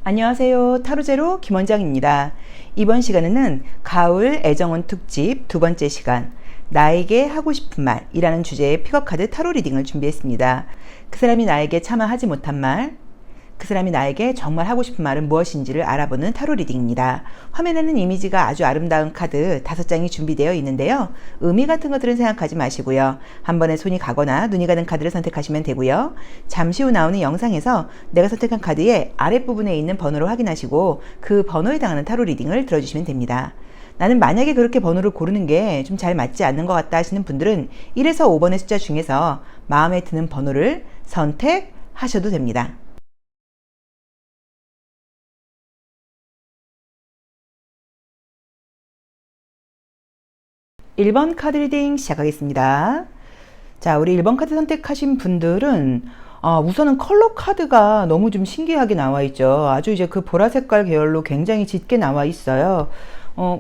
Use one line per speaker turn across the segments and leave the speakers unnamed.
안녕하세요. 타로제로 김원장입니다. 이번 시간에는 가을 애정원 특집 두 번째 시간, 나에게 하고 싶은 말이라는 주제의 픽업카드 타로 리딩을 준비했습니다. 그 사람이 나에게 차마 하지 못한 말, 그 사람이 나에게 정말 하고 싶은 말은 무엇인지를 알아보는 타로 리딩입니다. 화면에는 이미지가 아주 아름다운 카드 5장이 준비되어 있는데요. 의미 같은 것들은 생각하지 마시고요. 한 번에 손이 가거나 눈이 가는 카드를 선택하시면 되고요. 잠시 후 나오는 영상에서 내가 선택한 카드의 아랫부분에 있는 번호를 확인하시고 그 번호에 해당하는 타로 리딩을 들어주시면 됩니다. 나는 만약에 그렇게 번호를 고르는 게 좀 잘 맞지 않는 것 같다 하시는 분들은 1에서 5번의 숫자 중에서 마음에 드는 번호를 선택하셔도 됩니다. 1번 카드 리딩 시작하겠습니다. 자, 우리 1번 카드 선택하신 분들은 우선은 컬러 카드가 너무 좀 신기하게 나와 있죠. 아주 이제 그 보라 색깔 계열로 굉장히 짙게 나와 있어요.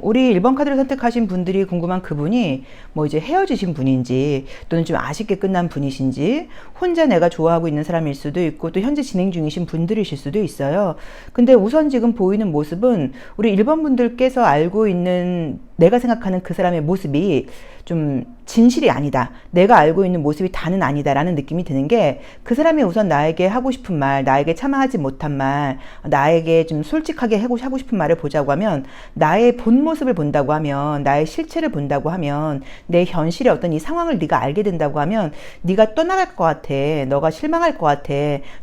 우리 1번 카드를 선택하신 분들이 궁금한 그분이 뭐 이제 헤어지신 분인지 또는 좀 아쉽게 끝난 분이신지 혼자 내가 좋아하고 있는 사람일 수도 있고 또 현재 진행 중이신 분들이실 수도 있어요. 근데 우선 지금 보이는 모습은 우리 1번 분들께서 알고 있는 내가 생각하는 그 사람의 모습이 좀 진실이 아니다. 내가 알고 있는 모습이 다는 아니다 라는 느낌이 드는 게 그 사람이 우선 나에게 하고 싶은 말, 나에게 참아하지 못한 말, 나에게 좀 솔직하게 하고 싶은 말을 보자고 하면 나의 본 모습을 본다고 하면 나의 실체를 본다고 하면 내 현실의 어떤 이 상황을 네가 알게 된다고 하면 네가 떠나갈 것 같아. 너가 실망할 것 같아.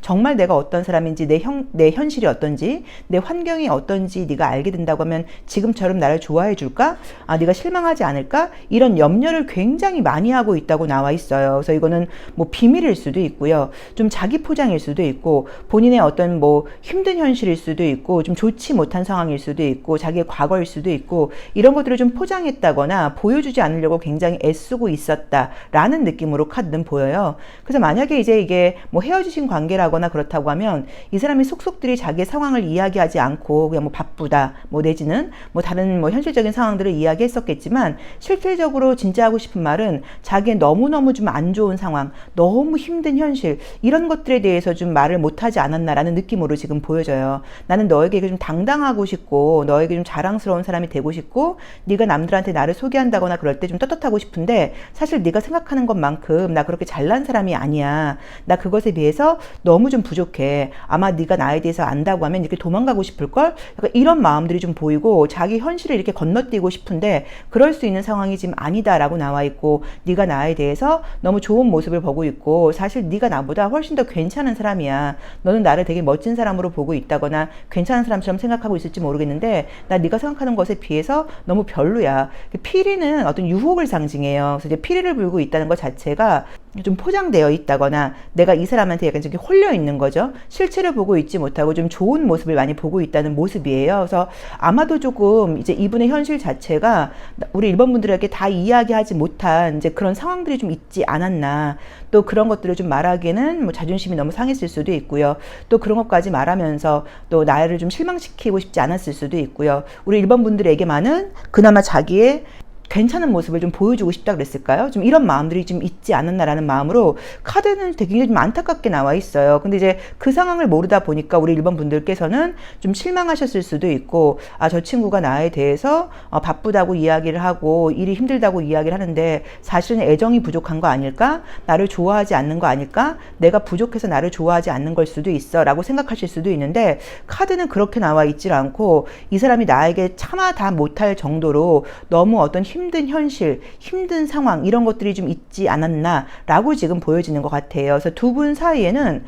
정말 내가 어떤 사람인지 내 현실이 어떤지 내 환경이 어떤지 네가 알게 된다고 하면 지금처럼 나를 좋아해 줄까? 네가 실망하지 않을까? 이런 염려를 굉장히 많이 하고 있다고 나와 있어요. 그래서 이거는 뭐 비밀일 수도 있고요. 좀 자기 포장일 수도 있고 본인의 어떤 뭐 힘든 현실일 수도 있고 좀 좋지 못한 상황일 수도 있고 자기의 과거일 수도 있고 이런 것들을 좀 포장했다거나 보여주지 않으려고 굉장히 애쓰고 있었다라는 느낌으로 카드는 보여요. 그래서 만약에 이제 이게 뭐 헤어지신 관계라거나 그렇다고 하면 이 사람이 속속들이 자기의 상황을 이야기하지 않고 그냥 뭐 바쁘다 뭐 내지는 뭐 다른 뭐 현실적인 상황들을 이야기했었겠지만 실질적으로 진짜 하고 싶은 말은 자기의 너무너무 좀 안 좋은 상황, 너무 힘든 현실 이런 것들에 대해서 좀 말을 못하지 않았나라는 느낌으로 지금 보여져요. 나는 너에게 좀 당당하고 싶고 너에게 좀 자랑스러운 사람이 되고 싶고 네가 남들한테 나를 소개한다거나 그럴 때 좀 떳떳하고 싶은데 사실 네가 생각하는 것만큼 나 그렇게 잘난 사람이 아니야. 나 그것에 비해서 너무 좀 부족해. 아마 네가 나에 대해서 안다고 하면 이렇게 도망가고 싶을걸? 약간 이런 마음들이 좀 보이고 자기 현실을 이렇게 건너뛰고 싶은데 그럴 수 있는 상황이 지금 아니다라고 나와 있고 네가 나에 대해서 너무 좋은 모습을 보고 있고 사실 네가 나보다 훨씬 더 괜찮은 사람이야. 너는 나를 되게 멋진 사람으로 보고 있다거나 괜찮은 사람처럼 생각하고 있을지 모르겠는데 나 네가 생각하는 것에 비해서 너무 별로야. 피리는 어떤 유혹을 상징해요. 그래서 이제 피리를 불고 있다는 것 자체가 좀 포장되어 있다거나 내가 이 사람한테 약간 저기 홀려 있는 거죠. 실체를 보고 있지 못하고 좀 좋은 모습을 많이 보고 있다는 모습이에요. 그래서 아마도 조금 이제 이분의 현실 자체가 우리 1번 분들에게 다 이야기하지 못한 이제 그런 상황들이 좀 있지 않았나. 또 그런 것들을 좀 말하기에는 뭐 자존심이 너무 상했을 수도 있고요. 또 그런 것까지 말하면서 또 나를 좀 실망시키고 싶지 않았을 수도 있고요. 우리 1번 분들에게만은 그나마 자기의 괜찮은 모습을 좀 보여주고 싶다 그랬을까요? 좀 이런 마음들이 좀 있지 않았나라는 마음으로 카드는 되게 좀 안타깝게 나와 있어요. 근데 이제 그 상황을 모르다 보니까 우리 1번 분들께서는 좀 실망하셨을 수도 있고 저 친구가 나에 대해서 바쁘다고 이야기를 하고 일이 힘들다고 이야기를 하는데 사실은 애정이 부족한 거 아닐까? 나를 좋아하지 않는 거 아닐까? 내가 부족해서 나를 좋아하지 않는 걸 수도 있어 라고 생각하실 수도 있는데 카드는 그렇게 나와 있질 않고 이 사람이 나에게 참아 다 못할 정도로 너무 어떤 힘든 현실, 힘든 상황 이런 것들이 좀 있지 않았나라고 지금 보여지는 것 같아요. 그래서 두 분 사이에는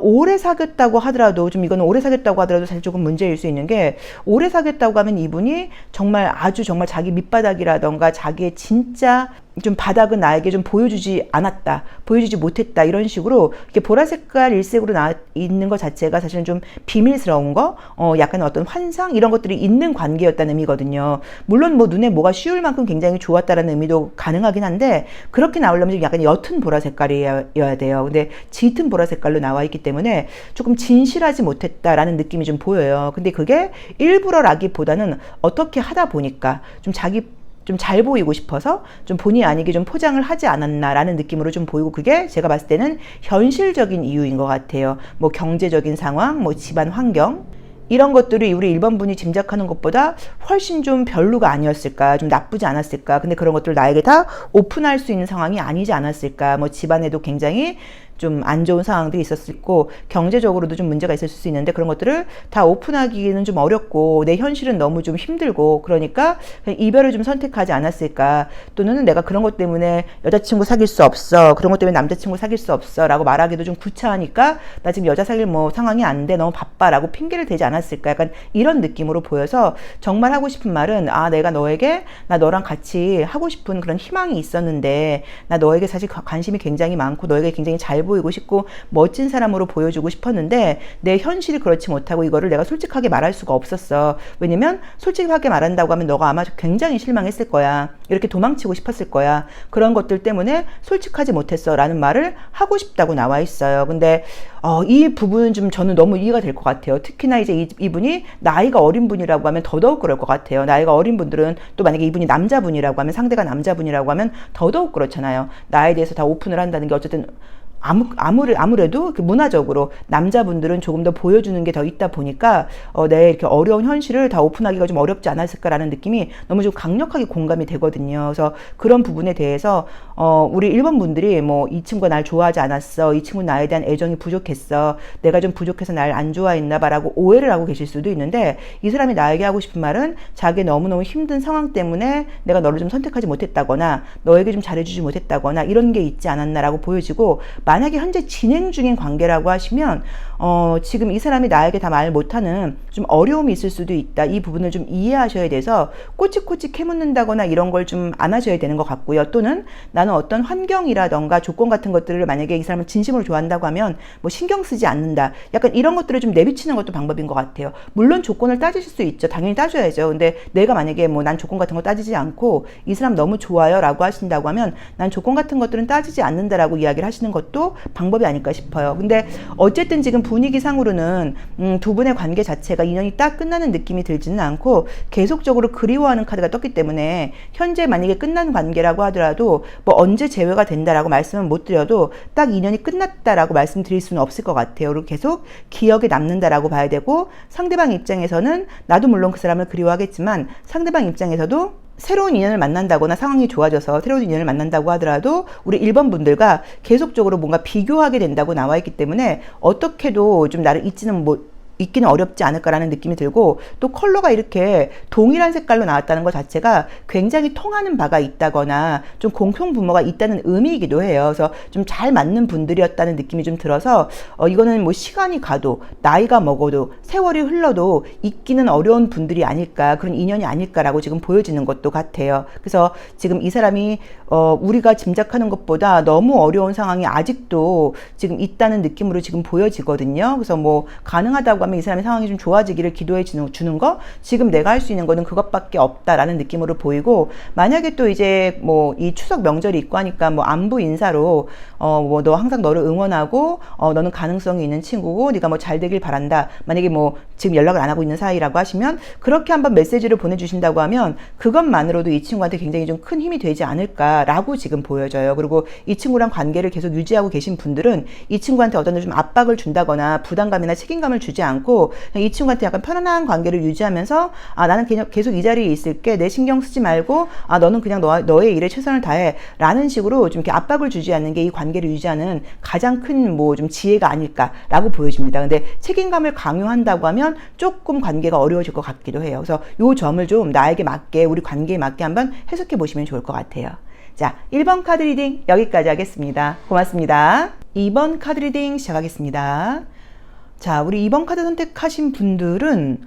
오래 사귀었다고 하더라도 좀 이거는 오래 사귀었다고 하더라도 사실 조금 문제일 수 있는 게 오래 사귀었다고 하면 이분이 정말 아주 정말 자기 밑바닥이라던가 자기의 진짜 좀 바닥은 나에게 좀 보여주지 않았다, 보여주지 못했다 이런 식으로 이렇게 보라 색깔 일색으로 나 있는 것 자체가 사실은 좀 비밀스러운 거, 약간 어떤 환상 이런 것들이 있는 관계였다는 의미거든요. 물론 뭐 눈에 뭐가 씌울 만큼 굉장히 좋았다라는 의미도 가능하긴 한데 그렇게 나오려면 좀 약간 옅은 보라 색깔이어야 돼요. 근데 짙은 보라 색깔로 나와 있기 때문에 조금 진실하지 못했다라는 느낌이 좀 보여요. 근데 그게 일부러라기보다는 어떻게 하다 보니까 좀 자기 좀 잘 보이고 싶어서 좀 본의 아니게 좀 포장을 하지 않았나라는 느낌으로 좀 보이고 그게 제가 봤을 때는 현실적인 이유인 것 같아요. 뭐 경제적인 상황, 뭐 집안 환경 이런 것들이 우리 1번 분이 짐작하는 것보다 훨씬 좀 별로가 아니었을까, 좀 나쁘지 않았을까. 근데 그런 것들을 나에게 다 오픈할 수 있는 상황이 아니지 않았을까. 뭐 집안에도 굉장히 좀 안 좋은 상황들이 있었고 경제적으로도 좀 문제가 있을 수 있는데 그런 것들을 다 오픈하기는 좀 어렵고 내 현실은 너무 좀 힘들고 그러니까 그냥 이별을 좀 선택하지 않았을까. 또는 내가 그런 것 때문에 여자친구 사귈 수 없어, 그런 것 때문에 남자친구 사귈 수 없어 라고 말하기도 좀 구차하니까 나 지금 여자 사귈 뭐 상황이 안 돼, 너무 바빠 라고 핑계를 대지 않았을까. 약간 이런 느낌으로 보여서 정말 하고 싶은 말은 내가 너에게, 나 너랑 같이 하고 싶은 그런 희망이 있었는데 나 너에게 사실 관심이 굉장히 많고 너에게 굉장히 잘 보이고 싶고 멋진 사람으로 보여주고 싶었는데 내 현실이 그렇지 못하고 이거를 내가 솔직하게 말할 수가 없었어. 왜냐면 솔직하게 말한다고 하면 너가 아마 굉장히 실망했을 거야. 이렇게 도망치고 싶었을 거야. 그런 것들 때문에 솔직하지 못했어 라는 말을 하고 싶다고 나와 있어요. 근데 이 부분은 좀 저는 너무 이해가 될 것 같아요. 특히나 이제 이분이 나이가 어린 분이라고 하면 더더욱 그럴 것 같아요. 나이가 어린 분들은 또 만약에 이분이 남자분이라고 하면, 상대가 남자분이라고 하면 더더욱 그렇잖아요. 나에 대해서 다 오픈을 한다는 게 어쨌든 아무래도 그 문화적으로 남자분들은 조금 더 보여주는 게 더 있다 보니까 내 이렇게 어려운 현실을 다 오픈하기가 좀 어렵지 않았을까라는 느낌이 너무 좀 강력하게 공감이 되거든요. 그래서 그런 부분에 대해서 우리 1번 분들이 뭐 이 친구가 날 좋아하지 않았어, 이 친구 나에 대한 애정이 부족했어, 내가 좀 부족해서 날 안 좋아했나 봐라고 오해를 하고 계실 수도 있는데 이 사람이 나에게 하고 싶은 말은 자기 너무너무 힘든 상황 때문에 내가 너를 좀 선택하지 못했다거나 너에게 좀 잘해주지 못했다거나 이런 게 있지 않았나라고 보여지고, 만약에 현재 진행 중인 관계라고 하시면 지금 이 사람이 나에게 다 말 못하는 좀 어려움이 있을 수도 있다. 이 부분을 좀 이해하셔야 돼서 꼬치꼬치 캐묻는다거나 이런 걸 좀 안 하셔야 되는 것 같고요. 또는 나는 어떤 환경이라던가 조건 같은 것들을 만약에 이 사람을 진심으로 좋아한다고 하면 뭐 신경 쓰지 않는다. 약간 이런 것들을 좀 내비치는 것도 방법인 것 같아요. 물론 조건을 따지실 수 있죠. 당연히 따져야죠. 근데 내가 만약에 뭐 난 조건 같은 거 따지지 않고 이 사람 너무 좋아요 라고 하신다고 하면 난 조건 같은 것들은 따지지 않는다라고 이야기를 하시는 것도 방법이 아닐까 싶어요. 근데 어쨌든 지금 분위기상으로는 두 분의 관계 자체가 인연이 딱 끝나는 느낌이 들지는 않고 계속적으로 그리워하는 카드가 떴기 때문에 현재 만약에 끝난 관계라고 하더라도 뭐 언제 재회가 된다라고 말씀은 못 드려도 딱 인연이 끝났다라고 말씀드릴 수는 없을 것 같아요. 그리고 계속 기억에 남는다라고 봐야 되고, 상대방 입장에서는 나도 물론 그 사람을 그리워하겠지만 상대방 입장에서도 새로운 인연을 만난다거나 상황이 좋아져서 새로운 인연을 만난다고 하더라도 우리 1번 분들과 계속적으로 뭔가 비교하게 된다고 나와 있기 때문에 어떻게도 좀 나를 잊기는 어렵지 않을까라는 느낌이 들고, 또 컬러가 이렇게 동일한 색깔로 나왔다는 것 자체가 굉장히 통하는 바가 있다거나 좀 공통 분모가 있다는 의미이기도 해요. 그래서 좀 잘 맞는 분들이었다는 느낌이 좀 들어서 이거는 뭐 시간이 가도 나이가 먹어도 세월이 흘러도 잊기는 어려운 분들이 아닐까, 그런 인연이 아닐까라고 지금 보여지는 것도 같아요. 그래서 지금 이 사람이 우리가 짐작하는 것보다 너무 어려운 상황이 아직도 지금 있다는 느낌으로 지금 보여지거든요. 그래서 뭐 가능하다고 하면 이 사람의 상황이 좀 좋아지기를 기도해 주는 거, 지금 내가 할 수 있는 거는 그것밖에 없다라는 느낌으로 보이고, 만약에 또 이제 뭐 이 추석 명절이 있고 하니까 뭐 안부 인사로 뭐 너 항상 너를 응원하고 너는 가능성이 있는 친구고 네가 뭐 잘 되길 바란다, 만약에 뭐 지금 연락을 안 하고 있는 사이라고 하시면 그렇게 한번 메시지를 보내주신다고 하면 그것만으로도 이 친구한테 굉장히 좀 큰 힘이 되지 않을까라고 지금 보여져요. 그리고 이 친구랑 관계를 계속 유지하고 계신 분들은 이 친구한테 어떤 좀 압박을 준다거나 부담감이나 책임감을 주지 않고 이 친구한테 약간 편안한 관계를 유지하면서 나는 그냥 계속 이 자리에 있을게, 내 신경 쓰지 말고 너는 그냥 너의 일에 최선을 다해 라는 식으로 좀 이렇게 압박을 주지 않는 게 이 관계를 유지하는 가장 큰 뭐 좀 지혜가 아닐까라고 보여집니다. 근데 책임감을 강요한다고 하면 조금 관계가 어려워질 것 같기도 해요. 그래서 이 점을 좀 나에게 맞게, 우리 관계에 맞게 한번 해석해 보시면 좋을 것 같아요. 자, 1번 카드 리딩 여기까지 하겠습니다. 고맙습니다. 2번 카드 리딩 시작하겠습니다. 자, 우리 2번 카드 선택하신 분들은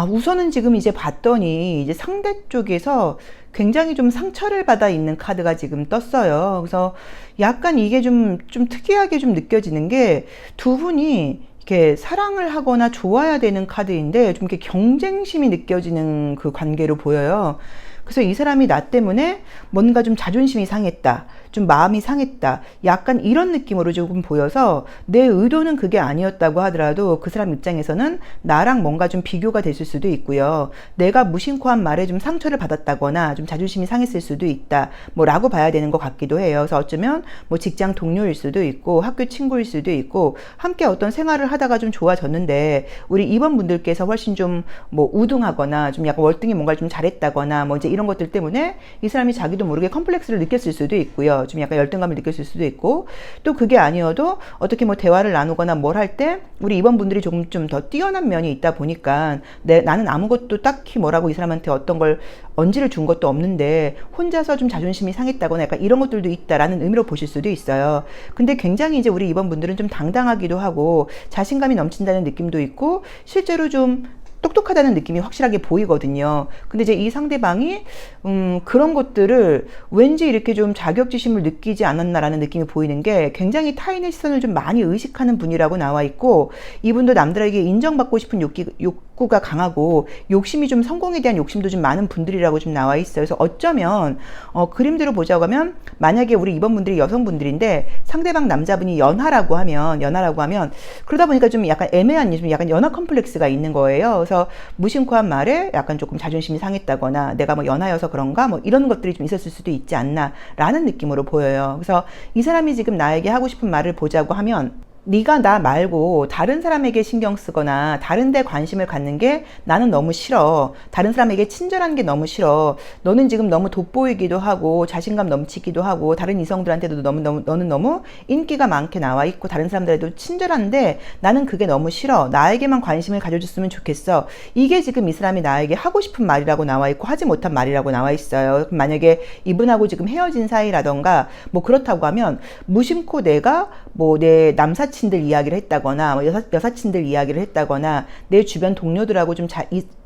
우선은 지금 이제 봤더니 이제 상대 쪽에서 굉장히 좀 상처를 받아 있는 카드가 지금 떴어요. 그래서 약간 이게 좀 특이하게 좀 느껴지는 게, 두 분이 이렇게 사랑을 하거나 좋아야 되는 카드인데 좀 이렇게 경쟁심이 느껴지는 그 관계로 보여요. 그래서 이 사람이 나 때문에 뭔가 좀 자존심이 상했다, 좀 마음이 상했다. 약간 이런 느낌으로 조금 보여서 내 의도는 그게 아니었다고 하더라도 그 사람 입장에서는 나랑 뭔가 좀 비교가 됐을 수도 있고요. 내가 무심코 한 말에 좀 상처를 받았다거나 좀 자존심이 상했을 수도 있다. 뭐 라고 봐야 되는 것 같기도 해요. 그래서 어쩌면 뭐 직장 동료일 수도 있고 학교 친구일 수도 있고 함께 어떤 생활을 하다가 좀 좋아졌는데 우리 2번 분들께서 훨씬 좀 뭐 우등하거나 좀 약간 월등히 뭔가를 좀 잘했다거나 뭐 이제 이런 것들 때문에 이 사람이 자기도 모르게 컴플렉스를 느꼈을 수도 있고요. 좀 약간 열등감을 느꼈을 수도 있고 또 그게 아니어도 어떻게 뭐 대화를 나누거나 뭘 할 때 우리 2번 분들이 조금 좀 더 뛰어난 면이 있다 보니까 나는 아무것도 딱히 뭐라고 이 사람한테 어떤 걸 언지를 준 것도 없는데 혼자서 좀 자존심이 상했다거나 약간 이런 것들도 있다라는 의미로 보실 수도 있어요. 근데 굉장히 이제 우리 2번 분들은 좀 당당하기도 하고 자신감이 넘친다는 느낌도 있고 실제로 좀 똑똑하다는 느낌이 확실하게 보이거든요. 근데 이제 이 상대방이 그런 것들을 왠지 이렇게 좀 자격지심을 느끼지 않았나라는 느낌이 보이는 게 굉장히 타인의 시선을 좀 많이 의식하는 분이라고 나와 있고 이분도 남들에게 인정받고 싶은 욕구가 강하고 욕심이 좀 성공에 대한 욕심도 좀 많은 분들이라고 좀 나와 있어요. 그래서 어쩌면 그림대로 보자고 하면 만약에 우리 이번 분들이 여성분들인데 상대방 남자분이 연하라고 하면 그러다 보니까 좀 약간 애매한 좀 약간 연하 컴플렉스가 있는 거예요. 그래서 무심코 한 말에 약간 조금 자존심이 상했다거나 내가 뭐 연하여서 그런가 뭐 이런 것들이 좀 있었을 수도 있지 않나 라는 느낌으로 보여요. 그래서 이 사람이 지금 나에게 하고 싶은 말을 보자고 하면 네가 나 말고 다른 사람에게 신경 쓰거나 다른 데 관심을 갖는 게 나는 너무 싫어. 다른 사람에게 친절한 게 너무 싫어. 너는 지금 너무 돋보이기도 하고 자신감 넘치기도 하고 다른 이성들한테도 너는 너무 인기가 많게 나와 있고 다른 사람들에도 친절한데 나는 그게 너무 싫어. 나에게만 관심을 가져줬으면 좋겠어. 이게 지금 이 사람이 나에게 하고 싶은 말이라고 나와 있고 하지 못한 말이라고 나와 있어요. 그럼 만약에 이분하고 지금 헤어진 사이라던가 뭐 그렇다고 하면 무심코 내가 뭐 내 남사친들 이야기를 했다거나 뭐 여사친들 이야기를 했다거나 내 주변 동료들하고 좀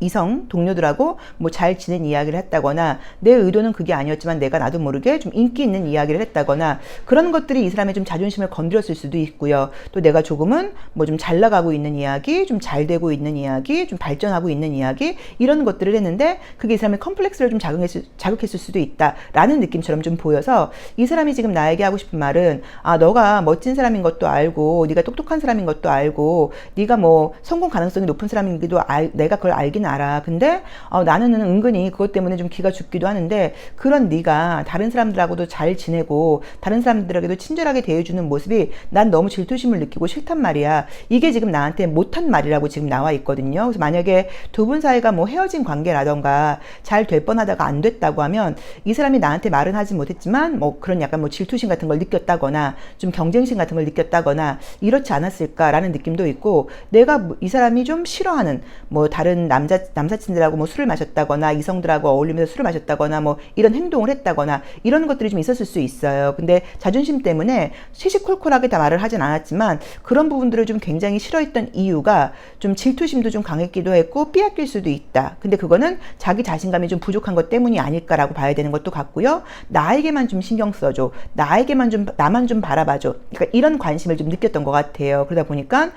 이성 동료들하고 뭐 잘 지낸 이야기를 했다거나 내 의도는 그게 아니었지만 내가 나도 모르게 좀 인기 있는 이야기를 했다거나 그런 것들이 이 사람의 좀 자존심을 건드렸을 수도 있고요. 또 내가 조금은 뭐 좀 잘 나가고 있는 이야기, 좀 잘 되고 있는 이야기, 좀 발전하고 있는 이야기 이런 것들을 했는데 그게 이 사람의 컴플렉스를 좀 자극했을 수도 있다라는 느낌처럼 좀 보여서 이 사람이 지금 나에게 하고 싶은 말은 너가 멋진 사람인 것도 알고 네가 똑똑한 사람인 것도 알고 네가 뭐 성공 가능성이 높은 사람인기도 내가 그걸 알긴 알아. 근데 나는 은근히 그것 때문에 좀 기가 죽기도 하는데 그런 네가 다른 사람들하고도 잘 지내고 다른 사람들에게도 친절하게 대해주는 모습이 난 너무 질투심을 느끼고 싫단 말이야. 이게 지금 나한테 못한 말이라고 지금 나와 있거든요. 그래서 만약에 두 분 사이가 뭐 헤어진 관계라던가 잘 될 뻔하다가 안 됐다고 하면 이 사람이 나한테 말은 하지 못했지만 뭐 그런 약간 뭐 질투심 같은 걸 느꼈다거나 좀 경쟁심 같은 걸 느꼈다거나 이렇지 않았을까라는 느낌도 있고 내가 이 사람이 좀 싫어하는 뭐 다른 남사친들하고 뭐 술을 마셨다거나 이성들하고 어울리면서 술을 마셨다거나 뭐 이런 행동을 했다거나 이런 것들이 좀 있었을 수 있어요. 근데 자존심 때문에 시시콜콜하게 다 말을 하진 않았지만 그런 부분들을 좀 굉장히 싫어했던 이유가 좀 질투심도 좀 강했기도 했고 빼앗길 수도 있다. 근데 그거는 자기 자신감이 좀 부족한 것 때문이 아닐까라고 봐야 되는 것도 같고요. 나에게만 좀 신경 써줘. 나만 좀 바라봐줘. 그러니까 이런 관심을 좀 느꼈던 것 같아요. 그러다 보니까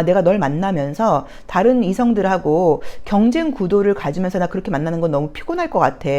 내가 널 만나면서 다른 이성들하고 경쟁 구도를 가지면서 나 그렇게 만나는 건 너무 피곤할 것 같아.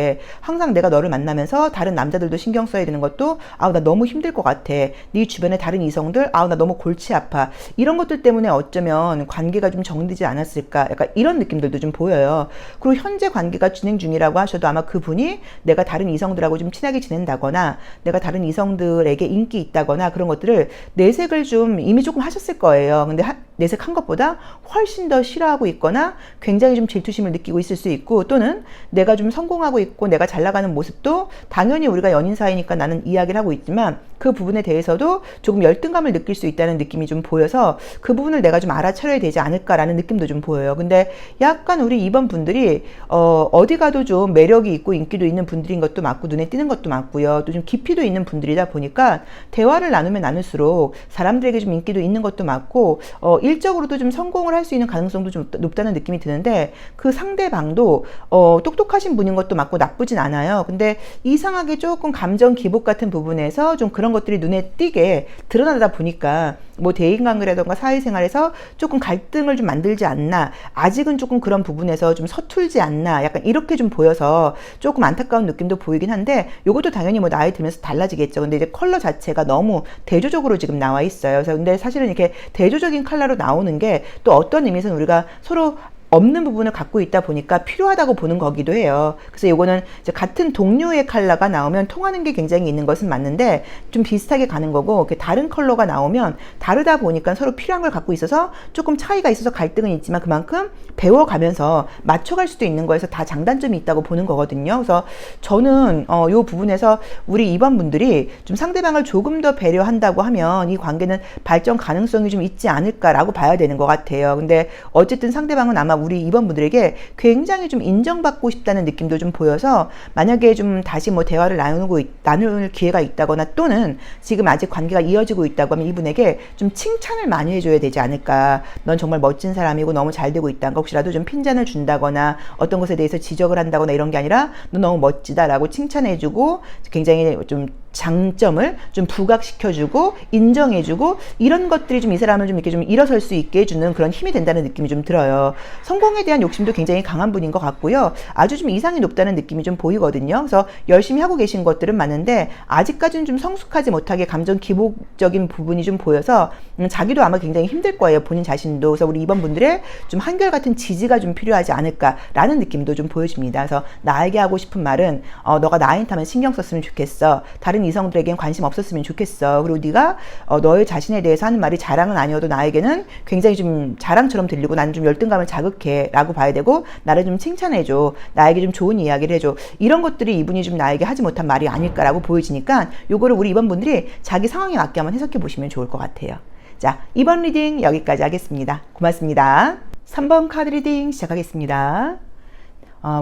항상 내가 너를 만나면서 다른 남자들도 신경 써야 되는 것도 나 너무 힘들 것 같아. 네 주변에 다른 이성들 나 너무 골치 아파. 이런 것들 때문에 어쩌면 관계가 좀 정되지 않았을까. 약간 이런 느낌들도 좀 보여요. 그리고 현재 관계가 진행 중이라고 하셔도 아마 그분이 내가 다른 이성들하고 좀 친하게 지낸다거나 내가 다른 이성들에게 인기 있다거나 그런 것들을 내색을 좀 이미 조금 하셨을 거예요. 근데 내색한 것보다 훨씬 더 싫어하고 있거나 굉장히 좀 질투심을 느끼고 있을 수 있고 또는 내가 좀 성공하고 있고 내가 잘 나가는 모습도 당연히 우리가 연인 사이니까 나는 이야기를 하고 있지만 그 부분에 대해서도 조금 열등감을 느낄 수 있다는 느낌이 좀 보여서 그 부분을 내가 좀 알아차려야 되지 않을까라는 느낌도 좀 보여요. 근데 약간 우리 이번 분들이 어디 가도 좀 매력이 있고 인기도 있는 분들인 것도 맞고 눈에 띄는 것도 맞고요. 또 좀 깊이도 있는 분들이다 보니까 대화를 나누면 나눌수록 사람들에게 좀 인기도 있는 것도 맞고 일적으로도 좀 성공을 할 수 있는 가능성도 좀 높다는 느낌이 드는데 그 상대방도 똑똑하신 분인 것도 맞고 나쁘진 않아요. 근데 이상하게 조금 감정 기복 같은 부분에서 좀 그런 것들이 눈에 띄게 드러나다 보니까 뭐 대인관계라던가 사회생활에서 조금 갈등을 좀 만들지 않나, 아직은 조금 그런 부분에서 좀 서툴지 않나, 약간 이렇게 좀 보여서 조금 안타까운 느낌도 보이긴 한데, 요것도 당연히 뭐 나이 들면서 달라지겠죠. 근데 이제 컬러 자체가 너무 대조적으로 지금 나와 있어요. 그래서 근데 사실은 이렇게 대조적인 컬러로 나오는 게 또 어떤 의미에서는 우리가 서로 없는 부분을 갖고 있다 보니까 필요하다고 보는 거기도 해요. 그래서 요거는 이제 같은 동류의 컬러가 나오면 통하는 게 굉장히 있는 것은 맞는데 좀 비슷하게 가는 거고, 다른 컬러가 나오면 다르다 보니까 서로 필요한 걸 갖고 있어서 조금 차이가 있어서 갈등은 있지만 그만큼 배워가면서 맞춰갈 수도 있는 거에서 다 장단점이 있다고 보는 거거든요. 그래서 저는 요 부분에서 우리 2번 분들이 좀 상대방을 조금 더 배려한다고 하면 이 관계는 발전 가능성이 좀 있지 않을까라고 봐야 되는 것 같아요. 근데 어쨌든 상대방은 아마 우리 2번 분들에게 굉장히 좀 인정받고 싶다는 느낌도 좀 보여서, 만약에 좀 다시 뭐 대화를 나눌 기회가 있다거나 또는 지금 아직 관계가 이어지고 있다고 하면 이분에게 좀 칭찬을 많이 해줘야 되지 않을까. 넌 정말 멋진 사람이고 너무 잘 되고 있다는 거, 혹시라도 좀 핀잔을 준다거나 어떤 것에 대해서 지적을 한다거나 이런 게 아니라 너 너무 멋지다라고 칭찬해주고 굉장히 좀 장점을 좀 부각시켜주고 인정해주고, 이런 것들이 좀 이 사람을 좀 이렇게 좀 일어설 수 있게 해주는 그런 힘이 된다는 느낌이 좀 들어요. 성공에 대한 욕심도 굉장히 강한 분인 것 같고요. 아주 좀 이상이 높다는 느낌이 좀 보이거든요. 그래서 열심히 하고 계신 것들은 많은데 아직까지는 좀 성숙하지 못하게 감정 기복적인 부분이 좀 보여서 자기도 아마 굉장히 힘들 거예요. 본인 자신도. 그래서 우리 2번 분들의 좀 한결같은 지지가 좀 필요하지 않을까라는 느낌도 좀 보여집니다. 그래서 나에게 하고 싶은 말은 너가 나한테만 신경 썼으면 좋겠어. 다른 이성들에겐 관심 없었으면 좋겠어. 그리고 네가 너의 자신에 대해서 하는 말이 자랑은 아니어도 나에게는 굉장히 좀 자랑처럼 들리고 나는 좀 열등감을 자극해 라고 봐야 되고, 나를 좀 칭찬해줘, 나에게 좀 좋은 이야기를 해줘, 이런 것들이 이분이 좀 나에게 하지 못한 말이 아닐까라고 보여지니까 요거를 우리 2번 분들이 자기 상황에 맞게 한번 해석해 보시면 좋을 것 같아요. 자, 2번 리딩 여기까지 하겠습니다. 고맙습니다. 3번 카드 리딩 시작하겠습니다.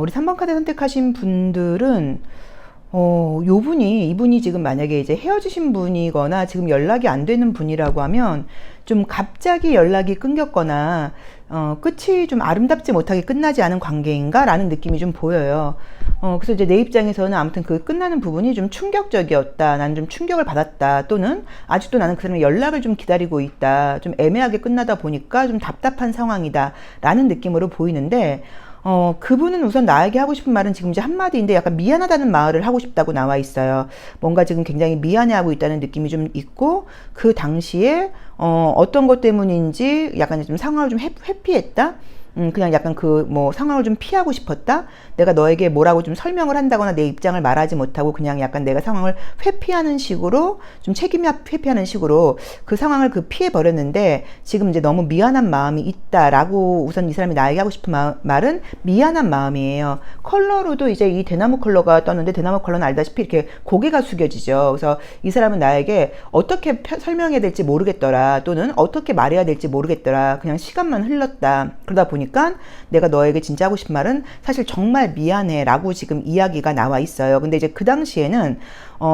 우리 3번 카드 선택하신 분들은 이분이 지금 만약에 이제 헤어지신 분이거나 지금 연락이 안 되는 분이라고 하면 좀 갑자기 연락이 끊겼거나 끝이 좀 아름답지 못하게 끝나지 않은 관계인가 라는 느낌이 좀 보여요. 그래서 이제 내 입장에서는 아무튼 그 끝나는 부분이 좀 충격적이었다, 나는 좀 충격을 받았다, 또는 아직도 나는 그 사람의 연락을 좀 기다리고 있다, 좀 애매하게 끝나다 보니까 좀 답답한 상황이다 라는 느낌으로 보이는데, 그분은 우선 나에게 하고 싶은 말은 지금 이제 한마디인데 약간 미안하다는 말을 하고 싶다고 나와 있어요. 뭔가 지금 굉장히 미안해하고 있다는 느낌이 좀 있고, 그 당시에 어떤 것 때문인지 약간 좀 상황을 좀 회피했다? 그냥 약간 그 뭐 상황을 좀 피하고 싶었다? 내가 너에게 뭐라고 좀 설명을 한다거나 내 입장을 말하지 못하고 그냥 약간 내가 상황을 회피하는 식으로, 좀 책임 회피하는 식으로 그 상황을 피해 버렸는데 지금 이제 너무 미안한 마음이 있다라고 우선 이 사람이 나에게 하고 싶은 말은 미안한 마음이에요. 컬러로도 이제 이 대나무 컬러가 떴는데, 대나무 컬러는 알다시피 이렇게 고개가 숙여지죠. 그래서 이 사람은 나에게 어떻게 설명해야 될지 모르겠더라, 또는 어떻게 말해야 될지 모르겠더라, 그냥 시간만 흘렀다. 그러다 보니까 내가 너에게 진짜 하고 싶은 말은 사실 정말 미안해 라고 지금 이야기가 나와 있어요. 근데 이제 그 당시에는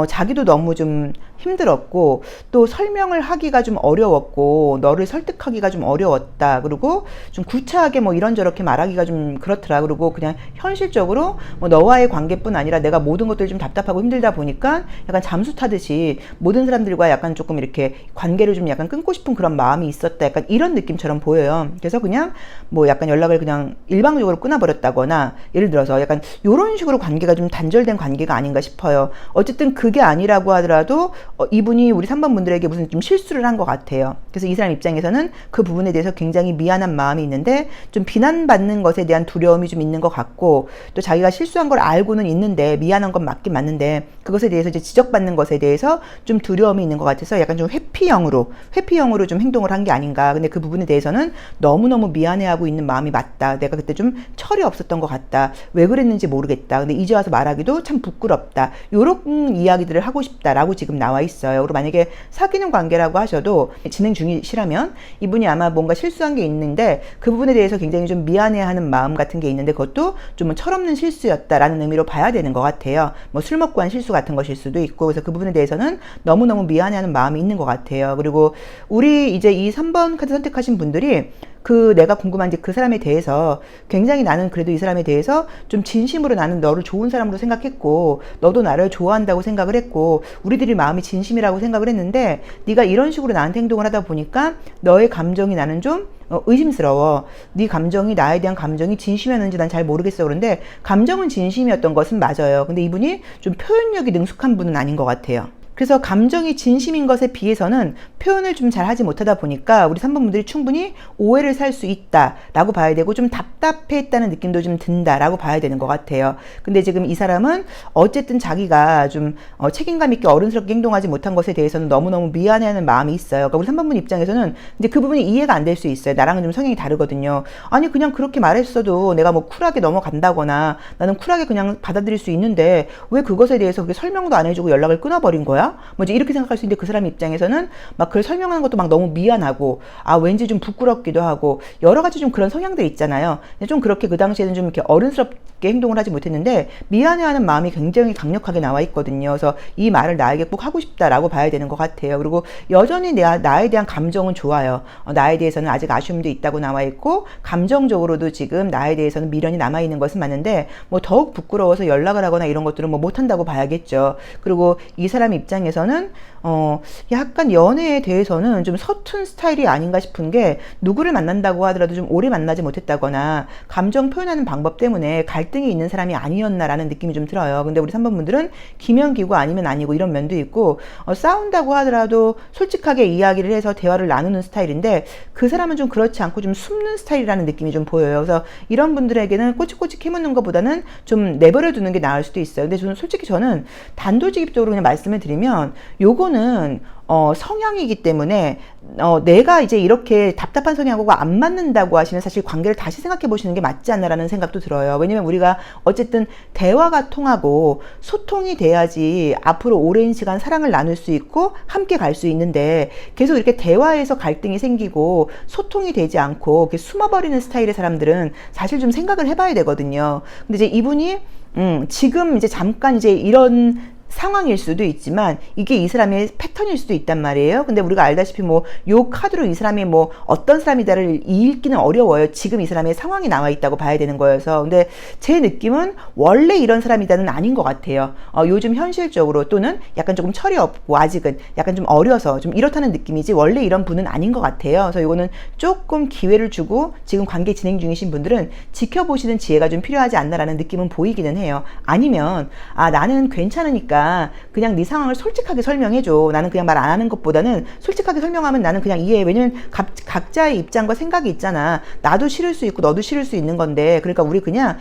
자기도 너무 좀 힘들었고, 또 설명을 하기가 좀 어려웠고, 너를 설득하기가 좀 어려웠다. 그리고 좀 구차하게 뭐 이런저렇게 말하기가 좀 그렇더라. 그리고 그냥 현실적으로 뭐 너와의 관계뿐 아니라 내가 모든 것들이 좀 답답하고 힘들다 보니까 약간 잠수 타듯이 모든 사람들과 약간 조금 이렇게 관계를 좀 약간 끊고 싶은 그런 마음이 있었다. 약간 이런 느낌처럼 보여요. 그래서 그냥 뭐 약간 연락을 그냥 일방적으로 끊어버렸다거나, 예를 들어서 약간 이런 식으로 관계가 좀 단절된 관계가 아닌가 싶어요. 어쨌든 그게 아니라고 하더라도 이분이 우리 3번 분들에게 무슨 좀 실수를 한 것 같아요. 그래서 이 사람 입장에서는 그 부분에 대해서 굉장히 미안한 마음이 있는데, 좀 비난받는 것에 대한 두려움이 좀 있는 것 같고, 또 자기가 실수한 걸 알고는 있는데, 미안한 건 맞긴 맞는데 그것에 대해서 이제 지적받는 것에 대해서 좀 두려움이 있는 것 같아서 약간 좀 회피형으로 좀 행동을 한 게 아닌가. 근데 그 부분에 대해서는 너무너무 미안해하고 있는 마음이 맞다, 내가 그때 좀 철이 없었던 것 같다, 왜 그랬는지 모르겠다, 근데 이제 와서 말하기도 참 부끄럽다, 요런 이야기들을 하고 싶다라고 지금 나와 있어요. 그리고 만약에 사귀는 관계라고 하셔도 진행 중이시라면 이분이 아마 뭔가 실수한 게 있는데 그 부분에 대해서 굉장히 좀 미안해하는 마음 같은 게 있는데, 그것도 좀 철없는 실수였다라는 의미로 봐야 되는 것 같아요. 뭐 술 먹고 한 실수 같은 것일 수도 있고, 그래서 그 부분에 대해서는 너무너무 미안해하는 마음이 있는 것 같아요. 그리고 우리 이제 이 3번 카드 선택하신 분들이 내가 궁금한 이제 그 사람에 대해서 굉장히 나는 그래도 이 사람에 대해서 좀 진심으로 나는 너를 좋은 사람으로 생각했고 너도 나를 좋아한다고 생각을 했고 우리들이 마음이 진심이라고 생각을 했는데 네가 이런 식으로 나한테 행동을 하다 보니까 너의 감정이 나는 좀 의심스러워. 네 감정이 나에 대한 감정이 진심이었는지 난 잘 모르겠어. 그런데 감정은 진심이었던 것은 맞아요. 근데 이분이 좀 표현력이 능숙한 분은 아닌 것 같아요. 그래서 감정이 진심인 것에 비해서는 표현을 좀 잘 하지 못하다 보니까 우리 3번 분들이 충분히 오해를 살 수 있다라고 봐야 되고 좀 답답했다는 느낌도 좀 든다라고 봐야 되는 것 같아요. 근데 지금 이 사람은 어쨌든 자기가 좀 책임감 있게 어른스럽게 행동하지 못한 것에 대해서는 너무너무 미안해하는 마음이 있어요. 그러니까 우리 3번 분 입장에서는 이제 그 부분이 이해가 안 될 수 있어요. 나랑은 좀 성향이 다르거든요. 아니 그냥 그렇게 말했어도 내가 뭐 쿨하게 넘어간다거나 나는 쿨하게 그냥 받아들일 수 있는데 왜 그것에 대해서 그렇게 설명도 안 해주고 연락을 끊어버린 거야? 뭐 이제 이렇게 생각할 수 있는데 그 사람 입장에서는 막 그걸 설명하는 것도 막 너무 미안하고 왠지 좀 부끄럽기도 하고 여러 가지 좀 그런 성향들 있잖아요. 좀 그렇게 그 당시에는 좀 이렇게 어른스럽게 행동을 하지 못했는데 미안해하는 마음이 굉장히 강력하게 나와 있거든요. 그래서 이 말을 나에게 꼭 하고 싶다라고 봐야 되는 것 같아요. 그리고 여전히 나에 대한 감정은 좋아요. 나에 대해서는 아직 아쉬움도 있다고 나와 있고 감정적으로도 지금 나에 대해서는 미련이 남아 있는 것은 맞는데 뭐 더욱 부끄러워서 연락을 하거나 이런 것들은 뭐 못한다고 봐야겠죠. 그리고 이 사람 입장에서는 약간 연애에 대해서는 좀 서툰 스타일이 아닌가 싶은 게 누구를 만난다고 하더라도 좀 오래 만나지 못했다거나 감정 표현하는 방법 때문에 갈등이 있는 사람이 아니었나라는 느낌이 좀 들어요. 근데 우리 3번 분들은 기면 기고 아니면 아니고 이런 면도 있고 싸운다고 하더라도 솔직하게 이야기를 해서 대화를 나누는 스타일인데 그 사람은 좀 그렇지 않고 좀 숨는 스타일이라는 느낌이 좀 보여요. 그래서 이런 분들에게는 꼬치꼬치 캐묻는 것보다는 좀 내버려 두는 게 나을 수도 있어요. 근데 저는 솔직히 단도직입적으로 그냥 말씀을 드리면 요거는 성향이기 때문에 내가 이제 이렇게 답답한 성향하고 안 맞는다고 하시면 사실 관계를 다시 생각해 보시는 게 맞지 않나라는 생각도 들어요. 왜냐면 우리가 어쨌든 대화가 통하고 소통이 돼야지 앞으로 오랜 시간 사랑을 나눌 수 있고 함께 갈 수 있는데 계속 이렇게 대화에서 갈등이 생기고 소통이 되지 않고 이렇게 숨어버리는 스타일의 사람들은 사실 좀 생각을 해봐야 되거든요. 근데 이제 이분이 지금 이제 잠깐 이제 이런 상황일 수도 있지만 이게 이 사람의 패턴일 수도 있단 말이에요. 근데 우리가 알다시피 뭐 요 카드로 이 사람이 뭐 어떤 사람이다를 읽기는 어려워요. 지금 이 사람의 상황이 나와 있다고 봐야 되는 거여서. 근데 제 느낌은 원래 이런 사람이다는 아닌 것 같아요. 요즘 현실적으로 또는 약간 조금 철이 없고 아직은 약간 좀 어려서 좀 이렇다는 느낌이지 원래 이런 분은 아닌 것 같아요. 그래서 이거는 조금 기회를 주고 지금 관계 진행 중이신 분들은 지켜보시는 지혜가 좀 필요하지 않나라는 느낌은 보이기는 해요. 아니면 나는 괜찮으니까 그냥 네 상황을 솔직하게 설명해줘. 나는 그냥 말 안 하는 것보다는 솔직하게 설명하면 나는 그냥 이해해. 왜냐면 각자의 입장과 생각이 있잖아. 나도 싫을 수 있고 너도 싫을 수 있는 건데 그러니까 우리 그냥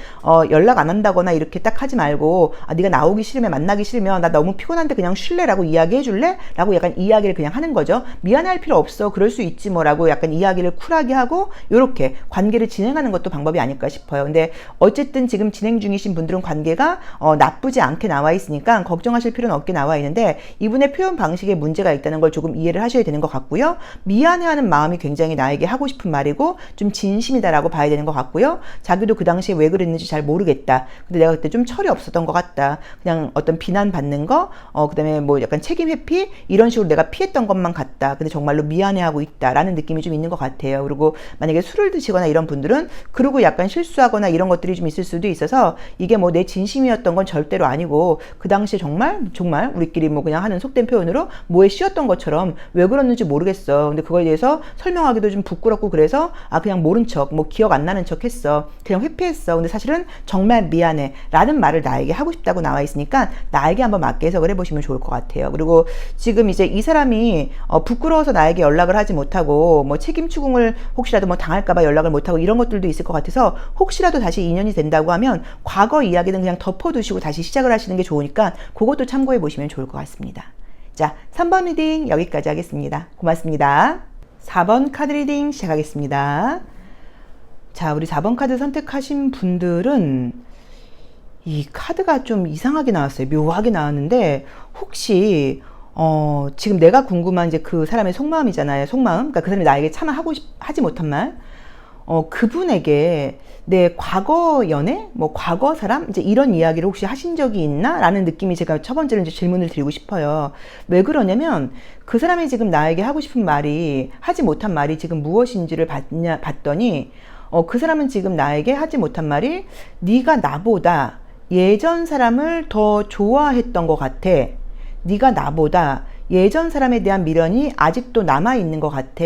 연락 안 한다거나 이렇게 딱 하지 말고 네가 나오기 싫으면 만나기 싫으면 나 너무 피곤한데 그냥 쉴래라고 이야기해 줄래? 라고 약간 이야기를 그냥 하는 거죠. 미안해할 필요 없어. 그럴 수 있지 뭐라고 약간 이야기를 쿨하게 하고 요렇게 관계를 진행하는 것도 방법이 아닐까 싶어요. 근데 어쨌든 지금 진행 중이신 분들은 관계가 나쁘지 않게 나와 있으니까 걱정하실 필요는 없게 나와 있는데 이분의 표현 방식에 문제가 있다는 걸 조금 이해를 하셔야 되는 것 같고요. 미안해하는 마음이 굉장히 나에게 하고 싶은 말이고 좀 진심이다라고 봐야 되는 것 같고요. 자기도 그 당시에 왜 그랬는지 잘 모르겠다. 근데 내가 그때 좀 철이 없었던 것 같다. 그냥 어떤 비난받는 거, 그다음에 뭐 약간 책임 회피 이런 식으로 내가 피했던 것만 같다. 근데 정말로 미안해하고 있다라는 느낌이 좀 있는 것 같아요. 그리고 만약에 술을 드시거나 이런 분들은 그러고 약간 실수하거나 이런 것들이 좀 있을 수도 있어서 이게 뭐 내 진심이었던 건 절대로 아니고 그 당시에 정말 우리끼리 뭐 그냥 하는 속된 표현으로 뭐에 씌었던 것처럼 왜 그랬는지 모르겠어. 근데 그거에 대해서 설명하기도 좀 부끄럽고 그래서 그냥 모른 척, 뭐 기억 안 나는 척 했어. 그냥 회피했어. 근데 사실은 정말 미안해. 라는 말을 나에게 하고 싶다고 나와 있으니까 나에게 한번 맞게 해석을 해보시면 좋을 것 같아요. 그리고 지금 이제 이 사람이 부끄러워서 나에게 연락을 하지 못하고 뭐 책임 추궁을 혹시라도 뭐 당할까봐 연락을 못하고 이런 것들도 있을 것 같아서 혹시라도 다시 인연이 된다고 하면 과거 이야기는 그냥 덮어두시고 다시 시작을 하시는 게 좋으니까 그것도 참고해 보시면 좋을 것 같습니다. 자, 3번 리딩 여기까지 하겠습니다. 고맙습니다. 4번 카드 리딩 시작하겠습니다. 자, 우리 4번 카드 선택하신 분들은 이 카드가 좀 이상하게 나왔어요. 묘하게 나왔는데 혹시 지금 내가 궁금한 이제 그 사람의 속마음이잖아요. 속마음. 그러니까 그 사람이 나에게 차마 하지 못한 말. 그분에게 내 과거 연애, 뭐 과거 사람, 이제 이런 이야기를 혹시 하신 적이 있나? 라는 느낌이 제가 첫 번째로 이제 질문을 드리고 싶어요. 왜 그러냐면 그 사람이 지금 나에게 하고 싶은 말이, 하지 못한 말이 지금 무엇인지를 봤더니, 그 사람은 지금 나에게 하지 못한 말이 네가 나보다 예전 사람을 더 좋아했던 것 같아. 네가 나보다 예전 사람에 대한 미련이 아직도 남아있는 것 같아.